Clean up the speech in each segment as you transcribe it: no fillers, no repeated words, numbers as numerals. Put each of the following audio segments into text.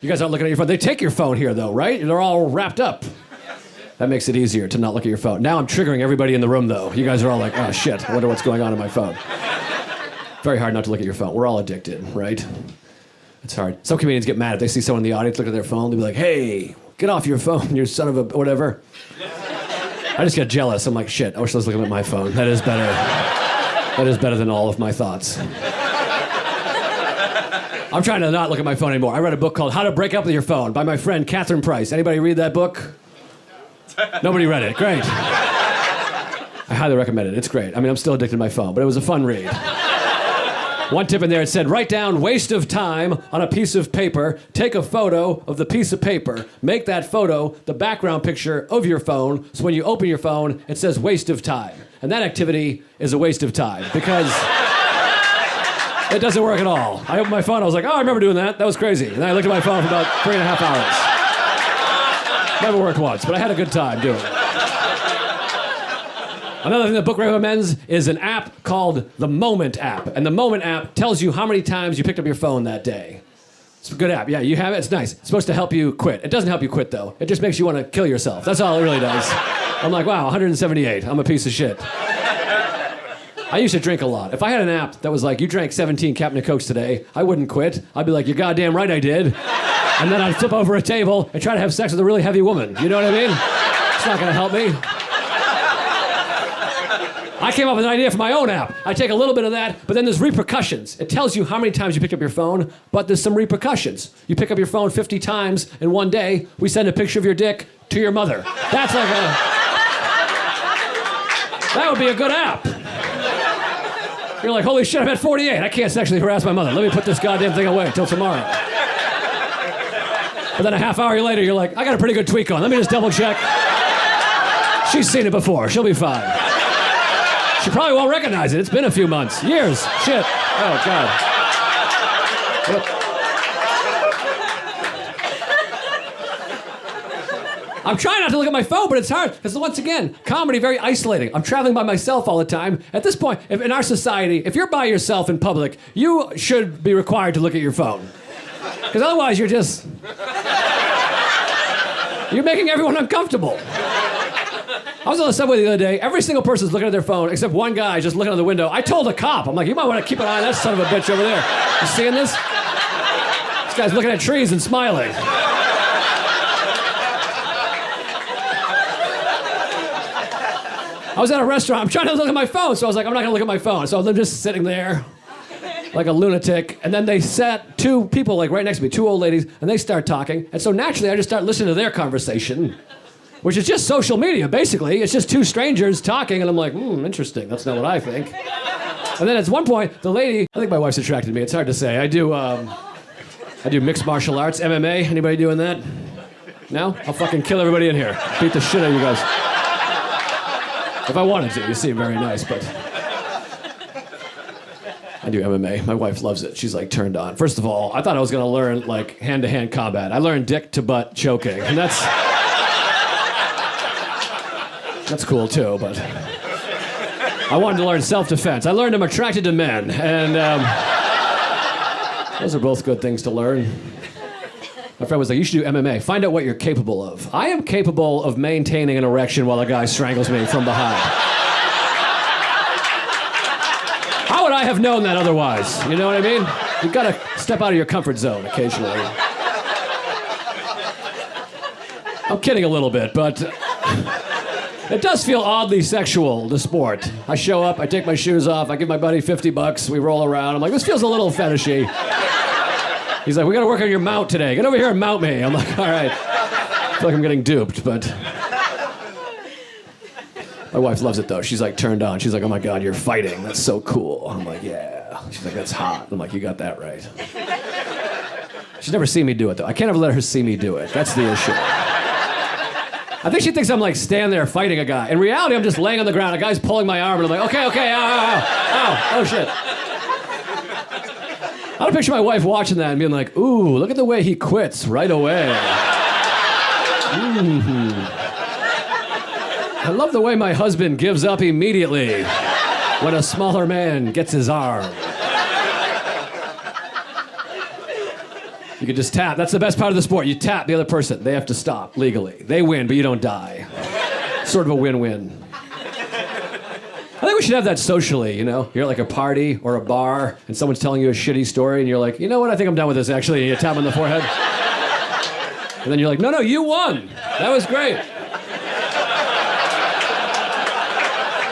You guys aren't looking at your phone. They take your phone here, though, right? They're all wrapped up. That makes it easier to not look at your phone. Now I'm triggering everybody in the room, though. You guys are all like, oh, shit, I wonder what's going on my phone. Very hard not to look at your phone. We're all addicted, right? It's hard. Some comedians get mad if they see someone in the audience look at their phone. They'll be like, hey, get off your phone, you son of a whatever. I just get jealous. I'm like, shit, I wish I was looking at my phone. That is better. That is better than all of my thoughts. I'm trying to not look at my phone anymore. I read a book called How to Break Up with Your Phone by my friend Catherine Price. Anybody read that book? Nobody read it. Great. I highly recommend it. It's great. I mean, I'm still addicted to my phone, but it was a fun read. One tip in there, it said, write down waste of time on a piece of paper, take a photo of the piece of paper, make that photo the background picture of your phone, so when you open your phone, it says waste of time. And that activity is a waste of time, because it doesn't work at all. I opened my phone, I was like, oh, I remember doing that. That was crazy. And then I looked at my phone for about 3.5 hours. Never worked once, but I had a good time doing it. Another thing the book recommends is an app called the Moment app. And the Moment app tells you how many times you picked up your phone that day. It's a good app. Yeah, you have it. It's nice. It's supposed to help you quit. It doesn't help you quit, though. It just makes you want to kill yourself. That's all it really does. I'm like, wow, 178. I'm a piece of shit. I used to drink a lot. If I had an app that was like, you drank 17 Captain Cokes today, I wouldn't quit. I'd be like, you're goddamn right I did. And then I'd flip over a table and try to have sex with a really heavy woman. You know what I mean? It's not going to help me. I came up with an idea for my own app. I take a little bit of that, but then there's repercussions. It tells you how many times you picked up your phone, but there's some repercussions. You pick up your phone 50 times in one day, we send a picture of your dick to your mother. That's like a... That would be a good app. You're like, holy shit, I'm at 48. I can't sexually harass my mother. Let me put this goddamn thing away until tomorrow. But then a half hour later, you're like, I got a pretty good tweak on. Let me just double check. She's seen it before. She'll be fine. She probably won't recognize it. It's been a few months. Years. Shit. Oh, God. Yep. I'm trying not to look at my phone, but it's hard. Because once again, comedy, very isolating. I'm traveling by myself all the time. At this point, in our society, if you're by yourself in public, you should be required to look at your phone. Because otherwise, you're making everyone uncomfortable. I was on the subway the other day. Every single person's looking at their phone, except one guy just looking out the window. I told a cop, I'm like, you might want to keep an eye on that son of a bitch over there. You seeing this? This guy's looking at trees and smiling. I was at a restaurant. I'm trying to look at my phone, so I was like, I'm not going to look at my phone. So I'm just sitting there like a lunatic. And then they sat two people like right next to me, two old ladies, and they start talking. And so naturally, I just start listening to their conversation. Which is just social media, basically. It's just two strangers talking, and I'm like, interesting. That's not what I think. And then at one point, the lady, I think my wife's attracted to me. It's hard to say. I do mixed martial arts, MMA. Anybody doing that? No? I'll fucking kill everybody in here. Beat the shit out of you guys. If I wanted to. You seem very nice, but... I do MMA. My wife loves it. She's like turned on. First of all, I thought I was going to learn like hand-to-hand combat. I learned dick-to-butt choking, and that's cool too, but I wanted to learn self-defense. I learned I'm attracted to men, and those are both good things to learn. My friend was like, you should do MMA. Find out what you're capable of. I am capable of maintaining an erection while a guy strangles me from behind. How would I have known that otherwise? You know what I mean? You've got to step out of your comfort zone occasionally. I'm kidding a little bit, but... It does feel oddly sexual, the sport. I show up, I take my shoes off, I give my buddy $50, we roll around. I'm like, this feels a little fetishy. He's like, we gotta work on your mount today. Get over here and mount me. I'm like, all right. I feel like I'm getting duped, but... My wife loves it, though. She's like turned on. She's like, oh my God, you're fighting. That's so cool. I'm like, yeah. She's like, that's hot. I'm like, you got that right. She's never seen me do it, though. I can't ever let her see me do it. That's the issue. I think she thinks I'm like standing there fighting a guy. In reality, I'm just laying on the ground. A guy's pulling my arm, and I'm like, okay, ow, oh shit. I would picture my wife watching that and being like, ooh, look at the way he quits right away. I love the way my husband gives up immediately when a smaller man gets his arm. You can just tap. That's the best part of the sport. You tap the other person. They have to stop legally. They win, but you don't die. Sort of a win-win. I think we should have that socially, you know? You're at like a party or a bar, and someone's telling you a shitty story, and you're like, you know what? I think I'm done with this, actually. And you tap on the forehead. And then you're like, no, you won. That was great.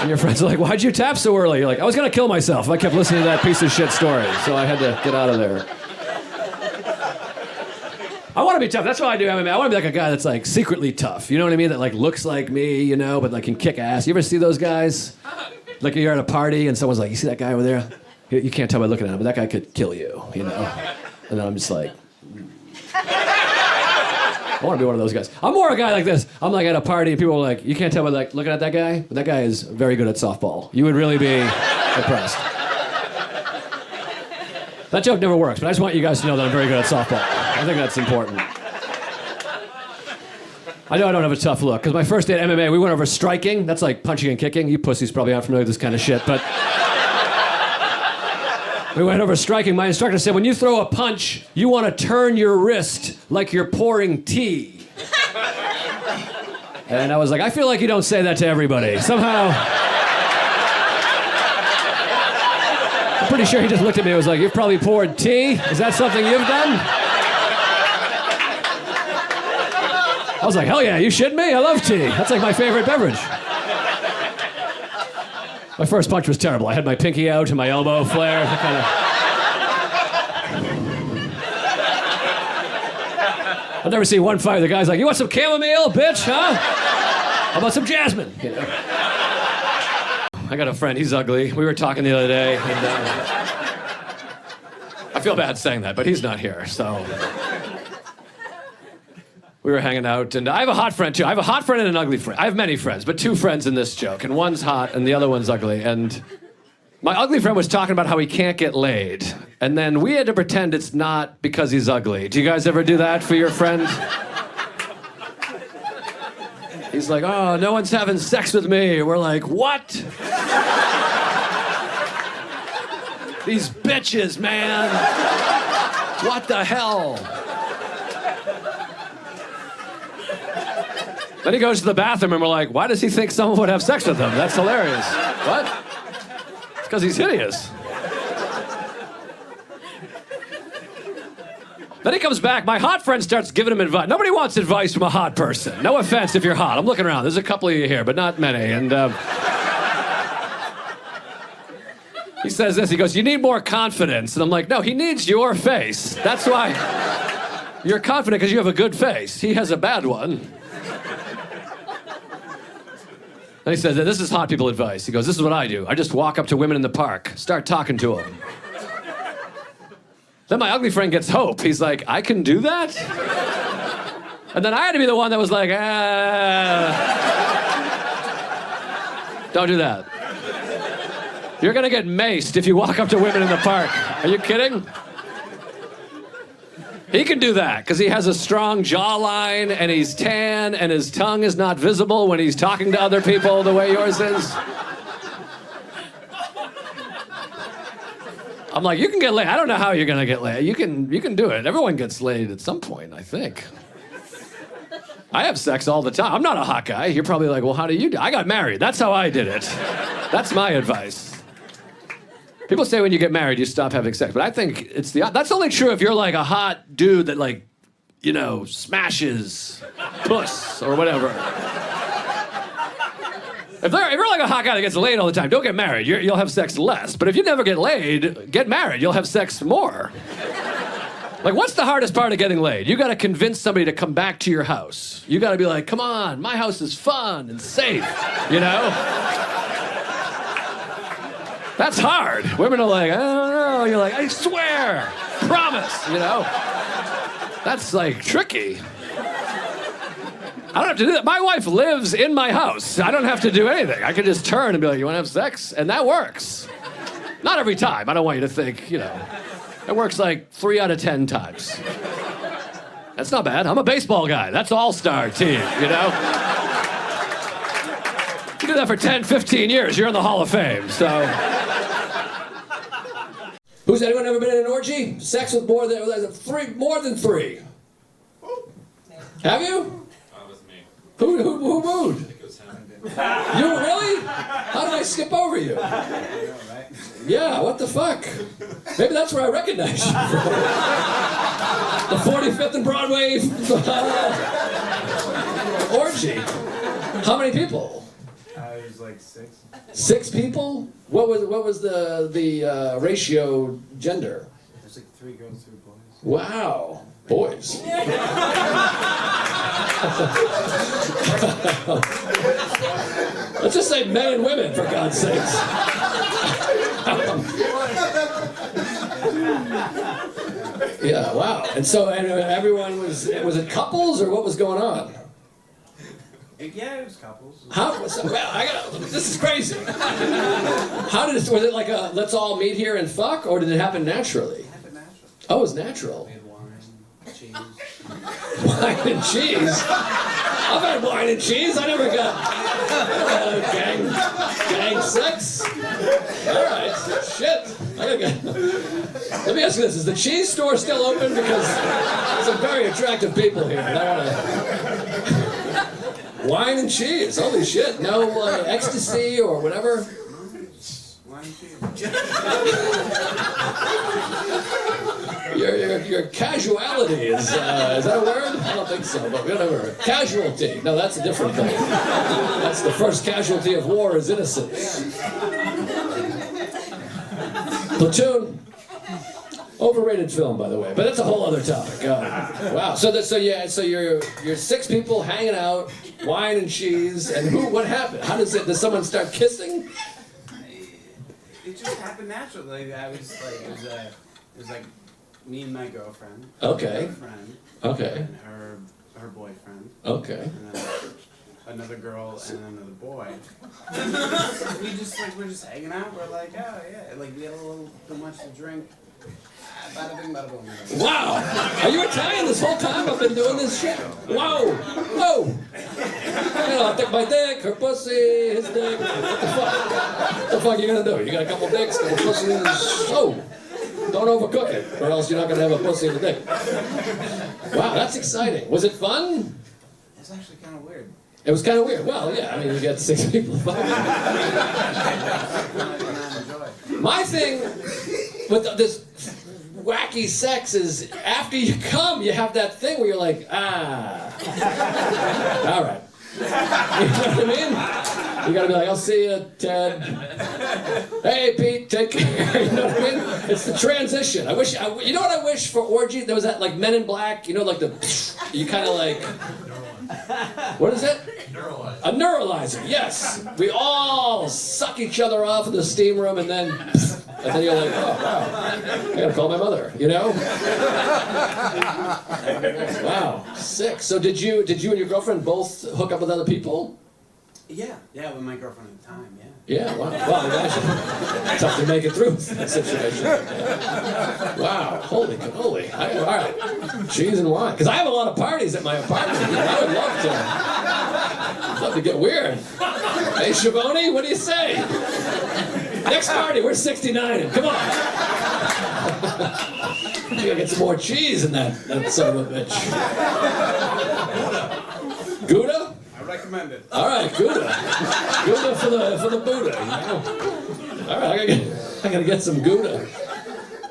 And your friends are like, why'd you tap so early? You're like, I was going to kill myself if I kept listening to that piece of shit story, so I had to get out of there. I want to be tough. That's why I do MMA. I want to be like a guy that's like secretly tough. You know what I mean? That like looks like me, you know, but like can kick ass. You ever see those guys? Like you're at a party and someone's like, you see that guy over there? You can't tell by looking at him, but that guy could kill you, you know? And then I'm just like, I want to be one of those guys. I'm more a guy like this. I'm like at a party and people are like, you can't tell by like looking at that guy, but that guy is very good at softball. You would really be impressed. That joke never works, but I just want you guys to know that I'm very good at softball. I think that's important. I know I don't have a tough look, because my first day at MMA, we went over striking. That's like punching and kicking. You pussies probably aren't familiar with this kind of shit, but... we went over striking. My instructor said, when you throw a punch, you want to turn your wrist like you're pouring tea. And I was like, I feel like you don't say that to everybody. Somehow... I'm pretty sure he just looked at me and was like, you've probably poured tea? Is that something you've done? I was like, hell yeah, you shitting me? I love tea. That's like my favorite beverage. My first punch was terrible. I had my pinky out and my elbow flared. I've never seen one fight where the guy's like, you want some chamomile, bitch, huh? How about some jasmine? You know? I got a friend, he's ugly. We were talking the other day, and I feel bad saying that, but he's not here, so... We were hanging out, and I have a hot friend, too. I have a hot friend and an ugly friend. I have many friends, but two friends in this joke, and one's hot and the other one's ugly. And my ugly friend was talking about how he can't get laid, and then we had to pretend it's not because he's ugly. Do you guys ever do that for your friend? He's like, oh, no one's having sex with me. We're like, what? These bitches, man. What the hell? Then he goes to the bathroom and we're like, why does he think someone would have sex with him? That's hilarious. What? It's because he's hideous. Then he comes back. My hot friend starts giving him advice. Nobody wants advice from a hot person. No offense if you're hot. I'm looking around. There's a couple of you here, but not many. And he says this. He goes, you need more confidence. And I'm like, no, he needs your face. That's why you're confident, because you have a good face. He has a bad one. And he says, this is hot people advice. He goes, this is what I do. I just walk up to women in the park, start talking to them. Then my ugly friend gets hope. He's like, I can do that? And then I had to be the one that was like, don't do that. You're gonna get maced if you walk up to women in the park. Are you kidding? He can do that because he has a strong jawline and he's tan and his tongue is not visible when he's talking to other people the way yours is. I'm like, you can get laid. I don't know how you're gonna get laid. You can do it. Everyone gets laid at some point, I think. I have sex all the time. I'm not a hot guy. You're probably like, well, how do you do? I got married. That's how I did it. That's my advice. People say when you get married, you stop having sex, but I think it's that's only true if you're like a hot dude that like, you know, smashes puss or whatever. If you're like a hot guy that gets laid all the time, don't get married. You'll have sex less. But if you never get laid, get married. You'll have sex more. Like, what's the hardest part of getting laid? You got to convince somebody to come back to your house. You got to be like, come on, my house is fun and safe, you know? That's hard. Women are like, I don't know. You're like, I swear, promise, you know? That's like tricky. I don't have to do that. My wife lives in my house. I don't have to do anything. I can just turn and be like, you want to have sex? And that works. Not every time. I don't want you to think, you know. It works like 3 out of 10 times. That's not bad. I'm a baseball guy. That's all-star team, you know? You do that for 10, 15 years, you're in the Hall of Fame, so... Who's anyone ever been in an orgy? Sex with more than three? More than three? Have you? That was me. Who moved? I think it was him. You really? How did I skip over you? Yeah, what the fuck? Maybe that's where I recognize you from. The 45th and Broadway orgy. How many people? It was like 6. 6 people? What was the ratio gender? There's like 3 girls, 3 boys. Wow, boys. Let's just say men and women, for God's sakes. Yeah, wow. And so everyone was it couples or what was going on? Yeah, it was couples. This is crazy. Was it like a let's all meet here and fuck, or did it happen naturally? It happened naturally. Oh, it was natural. We had wine, cheese. Wine and cheese? I've had wine and cheese. I never got gang sex. All right, shit. Let me ask you this: is the cheese store still open? Because there's some very attractive people here. And I wanna... Wine and cheese. Holy shit! No ecstasy or whatever. Wine and cheese. Your casuality is that a word? I don't think so, but whatever. Casualty. No, that's a different thing. That's the first casualty of war is innocence. Platoon. Overrated film, by the way, but that's a whole other topic. Wow. So you're 6 people hanging out, wine and cheese, and what happened? Does someone start kissing? It just happened naturally. It was like me and my girlfriend. Okay. Her friend. Okay. And her boyfriend. Okay. And then another girl and another boy. We're just hanging out. We're like, oh yeah, like we had a little too much to drink. Bada bing, bada boom. Wow! Are you Italian this whole time I've been doing this shit? Whoa! Whoa! I take my dick, her pussy, his dick. What the fuck? What the fuck are you gonna do? You got a couple dicks, couple pussies. Oh! Don't overcook it, or else you're not gonna have a pussy and a dick. Wow, that's exciting. Was it fun? It's actually kind of weird. It was kind of weird. Well, yeah, I mean, you get 6 people. My thing with this wacky sex is after you come, you have that thing where you're like, all right. You know what I mean? You gotta be like, I'll see you, Ted. Hey, Pete, take care. You know what I mean? It's the transition. You know what I wish for orgy? There was that like Men in Black, you know, like you kind of like, what is it? Neuralizer. A neuralizer, yes. We all suck each other off in the steam room and then you're like, oh, wow, I gotta call my mother, you know? Wow, sick. So did you and your girlfriend both hook up with other people? Yeah, with my girlfriend at the time, yeah. Yeah, wow. Well, imagine. Tough to make it through that situation. Wow, holy cannoli. All right, cheese and wine. Because I have a lot of parties at my apartment. I would love to get weird. Hey, Schiavone, what do you say? Next party, we're 69. Come on. You gotta get some more cheese in that son of a bitch. Gouda? I recommend it. All right, Gouda. Gouda for the Buddha. You know? All right, I gotta get some Gouda.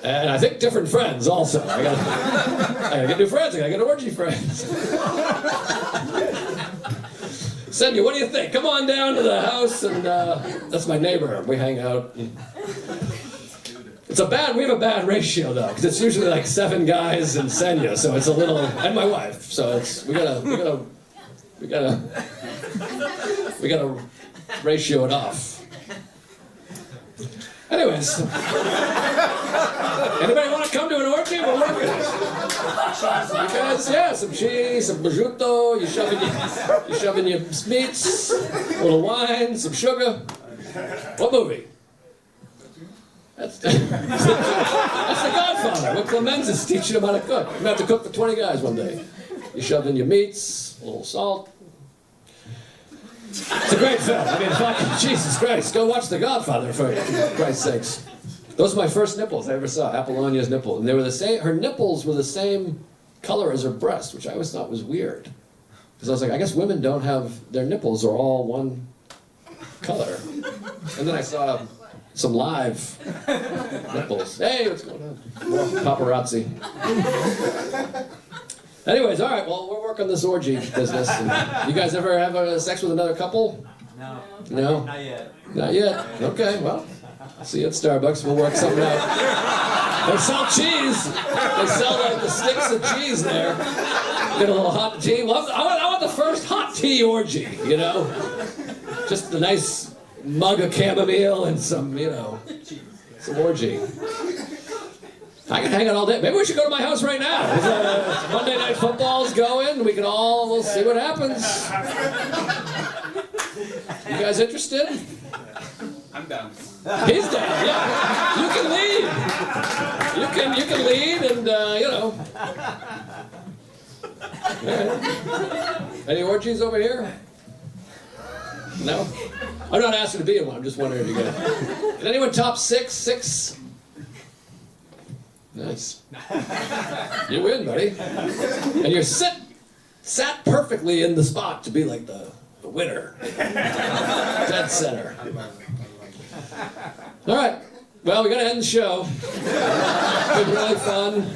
And I think different friends also. I gotta get new friends. I gotta get orgy friends. Senya, what do you think? Come on down to the house, and that's my neighbor. We hang out. We have a bad ratio though, because it's usually like 7 guys and Senya, so it's a little, and my wife. So we gotta ratio it off. Anyways, anybody want to come to an orgy? We're working it. You guys, yeah, some cheese, some prosciutto, you shove in your meats, a little wine, some sugar. What movie? That's the Godfather. What Clemens is teaching him how to cook. You have to cook for 20 guys one day. You shove in your meats, a little salt. It's a great film. I mean, fucking Jesus Christ. Go watch The Godfather for Christ's sakes. Those are my first nipples I ever saw, Apollonia's nipple. And they were the same, her nipples were the same color as her breast, which I always thought was weird. Because I was like, I guess women don't have, their nipples are all one color. And then I saw some live nipples. Hey, what's going on? More paparazzi. Anyways, all right, well, we're working this orgy business. And you guys ever have sex with another couple? No. No? Not yet. Not yet. Okay, well, see you at Starbucks. We'll work something out. They sell cheese. They sell the sticks of cheese there. Get a little hot tea. Well, I want the first hot tea orgy, you know? Just a nice mug of chamomile and some, you know, some orgy. I can hang out all day. Maybe we should go to my house right now. Monday Night Football's going. We'll see what happens. You guys interested? I'm down. He's down, yeah. You can lead. You can lead and, you know. Right. Any orgies over here? No? I'm not asking to be in one. I'm just wondering if you get it. Can anyone top six? Six? Nice. You win, buddy. And you're sat perfectly in the spot to be like the winner. Dead center. All right. Well, we got to end the show. It's been really fun.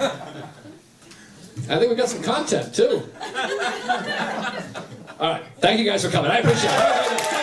I think we got some content, too. All right. Thank you guys for coming. I appreciate it.